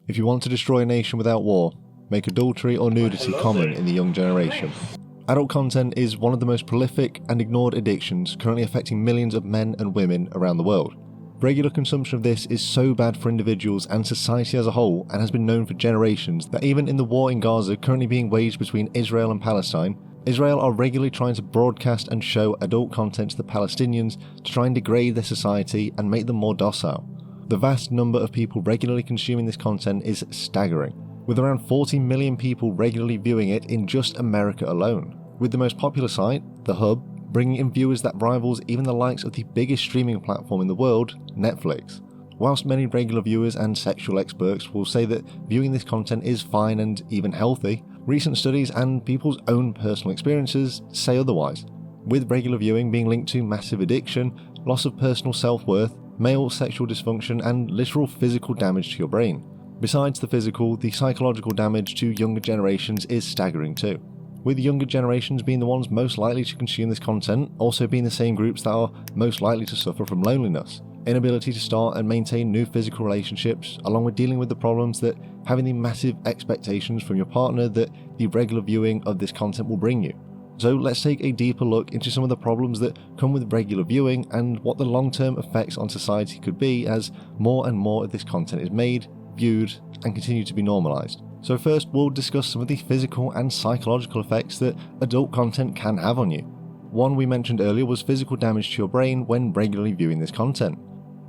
If you want to destroy a nation without war, make adultery or nudity common in the young generation. Adult content is one of the most prolific and ignored addictions currently affecting millions of men and women around the world. Regular consumption of this is so bad for individuals and society as a whole, and has been known for generations, that even in the war in Gaza currently being waged between Israel and Palestine, Israel are regularly trying to broadcast and show adult content to the Palestinians to try and degrade their society and make them more docile. The vast number of people regularly consuming this content is staggering, with around 40 million people regularly viewing it in just America alone, with the most popular site, The Hub, bringing in viewers that rivals even the likes of the biggest streaming platform in the world, Netflix. Whilst many regular viewers and sexual experts will say that viewing this content is fine and even healthy, recent studies and people's own personal experiences say otherwise, with regular viewing being linked to massive addiction, loss of personal self-worth, male sexual dysfunction and literal physical damage to your brain. Besides the physical, the psychological damage to younger generations is staggering too, with younger generations being the ones most likely to consume this content also being the same groups that are most likely to suffer from loneliness, inability to start and maintain new physical relationships, along with dealing with the problems that having the massive expectations from your partner that the regular viewing of this content will bring you. So let's take a deeper look into some of the problems that come with regular viewing and what the long-term effects on society could be as more and more of this content is made, viewed, and continue to be normalised. So first, we'll discuss some of the physical and psychological effects that adult content can have on you. One we mentioned earlier was physical damage to your brain when regularly viewing this content.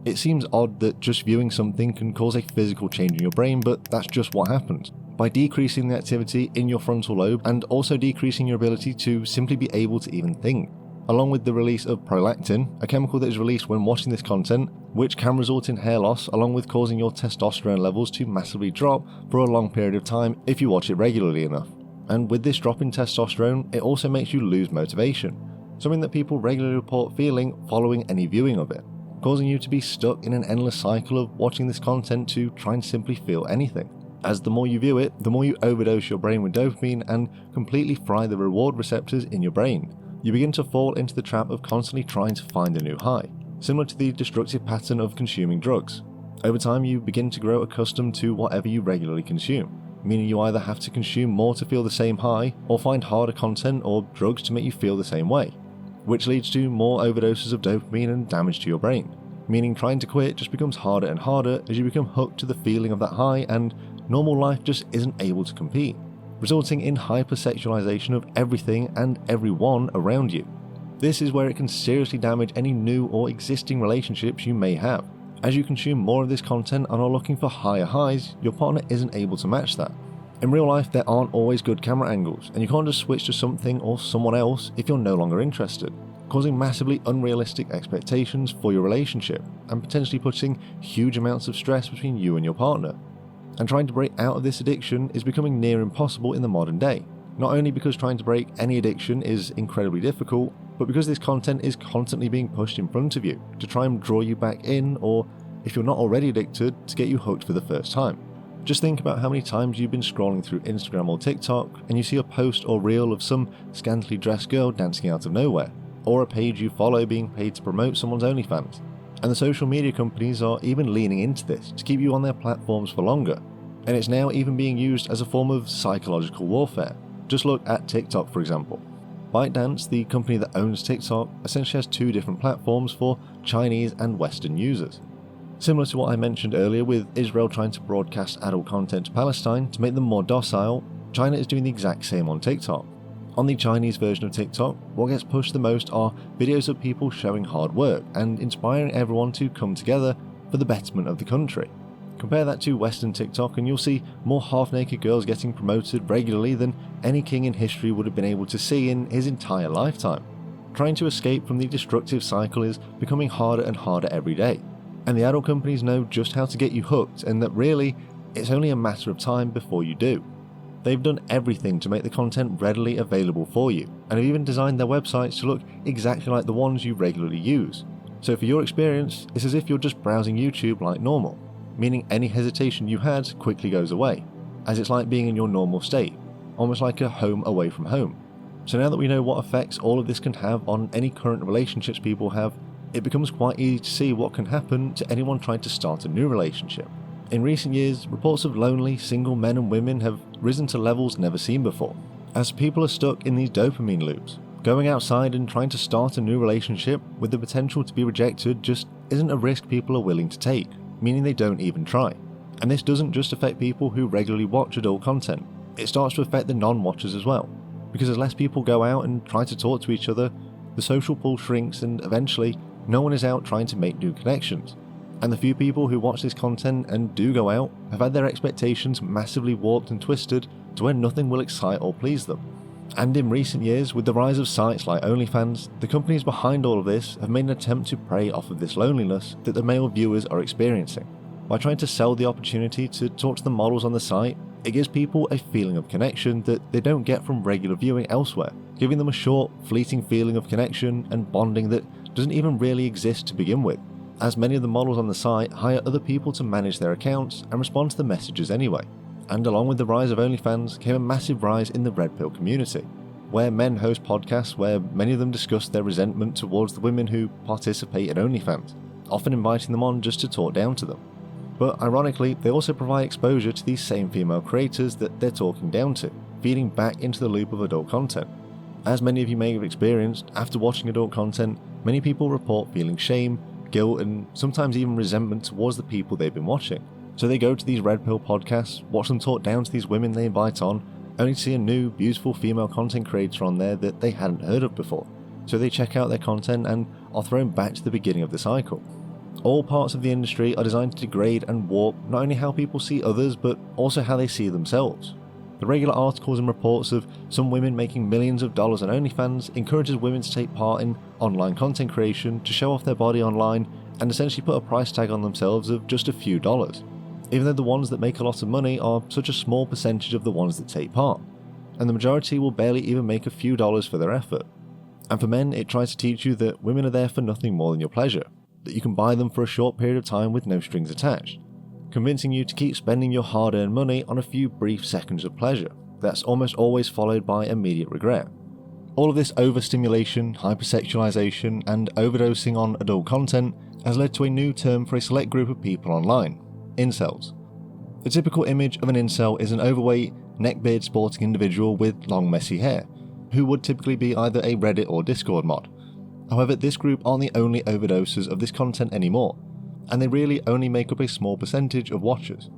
It seems odd that just viewing something can cause a physical change in your brain, but that's just what happens. By decreasing the activity in your frontal lobe and also decreasing your ability to simply be able to even think, along with the release of prolactin, a chemical that is released when watching this content, which can result in hair loss along with causing your testosterone levels to massively drop for a long period of time if you watch it regularly enough. And with this drop in testosterone, it also makes you lose motivation, something that people regularly report feeling following any viewing of it, causing you to be stuck in an endless cycle of watching this content to try and simply feel anything. As the more you view it, the more you overdose your brain with dopamine and completely fry the reward receptors in your brain. You begin to fall into the trap of constantly trying to find a new high, similar to the destructive pattern of consuming drugs. Over time, you begin to grow accustomed to whatever you regularly consume, meaning you either have to consume more to feel the same high, or find harder content or drugs to make you feel the same way, which leads to more overdoses of dopamine and damage to your brain, meaning trying to quit just becomes harder and harder as you become hooked to the feeling of that high and normal life just isn't able to compete, resulting in hypersexualization of everything and everyone around you. This is where it can seriously damage any new or existing relationships you may have. As you consume more of this content and are looking for higher highs, your partner isn't able to match that. In real life, there aren't always good camera angles, and you can't just switch to something or someone else if you're no longer interested, causing massively unrealistic expectations for your relationship and potentially putting huge amounts of stress between you and your partner. And trying to break out of this addiction is becoming near impossible in the modern day, not only because trying to break any addiction is incredibly difficult, but because this content is constantly being pushed in front of you to try and draw you back in, or if you're not already addicted, to get you hooked for the first time. Just think about how many times you've been scrolling through Instagram or TikTok and you see a post or reel of some scantily dressed girl dancing out of nowhere, or a page you follow being paid to promote someone's OnlyFans. And the social media companies are even leaning into this to keep you on their platforms for longer, and it's now even being used as a form of psychological warfare. Just look at TikTok, for example. ByteDance, the company that owns TikTok, essentially has two different platforms for Chinese and Western users. Similar to what I mentioned earlier with Israel trying to broadcast adult content to Palestine to make them more docile, China is doing the exact same on TikTok. On the Chinese version of TikTok, what gets pushed the most are videos of people showing hard work and inspiring everyone to come together for the betterment of the country. Compare that to Western TikTok and you'll see more half-naked girls getting promoted regularly than any king in history would have been able to see in his entire lifetime. Trying to escape from the destructive cycle is becoming harder and harder every day, and the adult companies know just how to get you hooked, and that really, it's only a matter of time before you do. They've done everything to make the content readily available for you, and have even designed their websites to look exactly like the ones you regularly use. So for your experience, it's as if you're just browsing YouTube like normal, meaning any hesitation you had quickly goes away, as it's like being in your normal state, almost like a home away from home. So now that we know what effects all of this can have on any current relationships people have, it becomes quite easy to see what can happen to anyone trying to start a new relationship. In recent years, reports of lonely, single men and women have risen to levels never seen before, as people are stuck in these dopamine loops. Going outside and trying to start a new relationship with the potential to be rejected just isn't a risk people are willing to take, meaning they don't even try. And this doesn't just affect people who regularly watch adult content, it starts to affect the non-watchers as well. Because as less people go out and try to talk to each other, the social pool shrinks and eventually no one is out trying to make new connections. And the few people who watch this content and do go out have had their expectations massively warped and twisted to where nothing will excite or please them. And in recent years, with the rise of sites like OnlyFans, the companies behind all of this have made an attempt to prey off of this loneliness that the male viewers are experiencing. By trying to sell the opportunity to talk to the models on the site, it gives people a feeling of connection that they don't get from regular viewing elsewhere, giving them a short, fleeting feeling of connection and bonding that doesn't even really exist to begin with, as many of the models on the site hire other people to manage their accounts and respond to the messages anyway. And along with the rise of OnlyFans came a massive rise in the Red Pill community, where men host podcasts where many of them discuss their resentment towards the women who participate in OnlyFans, often inviting them on just to talk down to them. But ironically, they also provide exposure to these same female creators that they're talking down to, feeding back into the loop of adult content. As many of you may have experienced, after watching adult content, many people report feeling shame, guilt, and sometimes even resentment towards the people they've been watching. So they go to these Red Pill podcasts, watch them talk down to these women they invite on, only to see a new, beautiful female content creator on there that they hadn't heard of before. So they check out their content and are thrown back to the beginning of the cycle. All parts of the industry are designed to degrade and warp not only how people see others, but also how they see themselves. The regular articles and reports of some women making millions of dollars on OnlyFans encourages women to take part in online content creation to show off their body online and essentially put a price tag on themselves of just a few dollars, even though the ones that make a lot of money are such a small percentage of the ones that take part, and the majority will barely even make a few dollars for their effort. And for men, it tries to teach you that women are there for nothing more than your pleasure, that you can buy them for a short period of time with no strings attached, convincing you to keep spending your hard-earned money on a few brief seconds of pleasure that's almost always followed by immediate regret. All of this overstimulation, hypersexualization, and overdosing on adult content has led to a new term for a select group of people online: incels. The typical image of an incel is an overweight, neckbeard sporting individual with long messy hair, who would typically be either a Reddit or Discord mod. However, this group aren't the only overdosers of this content anymore, and they really only make up a small percentage of watchers.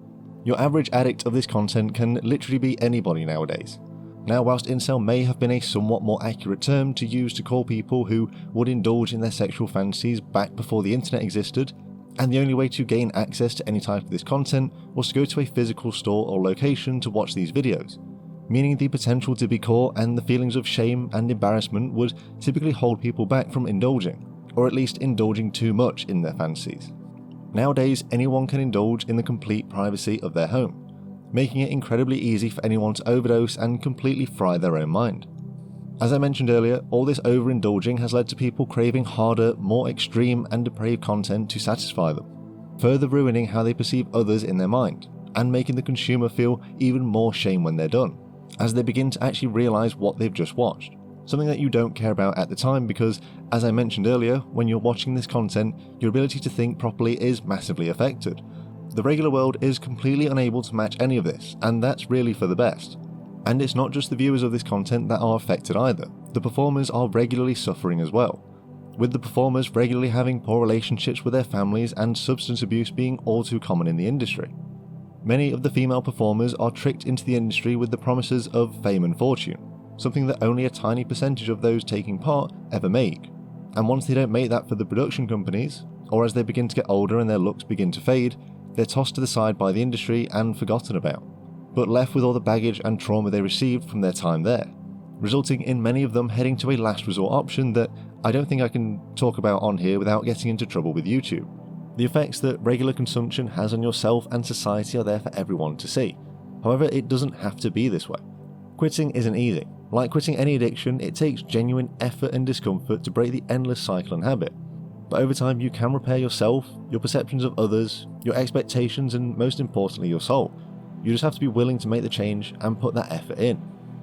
Your average addict of this content can literally be anybody nowadays. Now, whilst incel may have been a somewhat more accurate term to use to call people who would indulge in their sexual fantasies back before the internet existed, and the only way to gain access to any type of this content was to go to a physical store or location to watch these videos, meaning the potential to be caught and the feelings of shame and embarrassment would typically hold people back from indulging, or at least indulging too much in their fantasies. Nowadays, anyone can indulge in the complete privacy of their home, making it incredibly easy for anyone to overdose and completely fry their own mind. As I mentioned earlier, all this overindulging has led to people craving harder, more extreme and depraved content to satisfy them, further ruining how they perceive others in their mind, and making the consumer feel even more shame when they're done, as they begin to actually realise what they've just watched. Something that you don't care about at the time because, as I mentioned earlier, when you're watching this content, your ability to think properly is massively affected. The regular world is completely unable to match any of this, and that's really for the best. And it's not just the viewers of this content that are affected either. The performers are regularly suffering as well, with the performers regularly having poor relationships with their families and substance abuse being all too common in the industry. Many of the female performers are tricked into the industry with the promises of fame and fortune, something that only a tiny percentage of those taking part ever make. And once they don't make that for the production companies, or as they begin to get older and their looks begin to fade, they're tossed to the side by the industry and forgotten about, but left with all the baggage and trauma they received from their time there, resulting in many of them heading to a last resort option that I don't think I can talk about on here without getting into trouble with YouTube. The effects that regular consumption has on yourself and society are there for everyone to see. However, it doesn't have to be this way. Quitting isn't easy. Like quitting any addiction, it takes genuine effort and discomfort to break the endless cycle and habit. But over time, you can repair yourself, your perceptions of others, your expectations, and most importantly, your soul. You just have to be willing to make the change and put that effort in.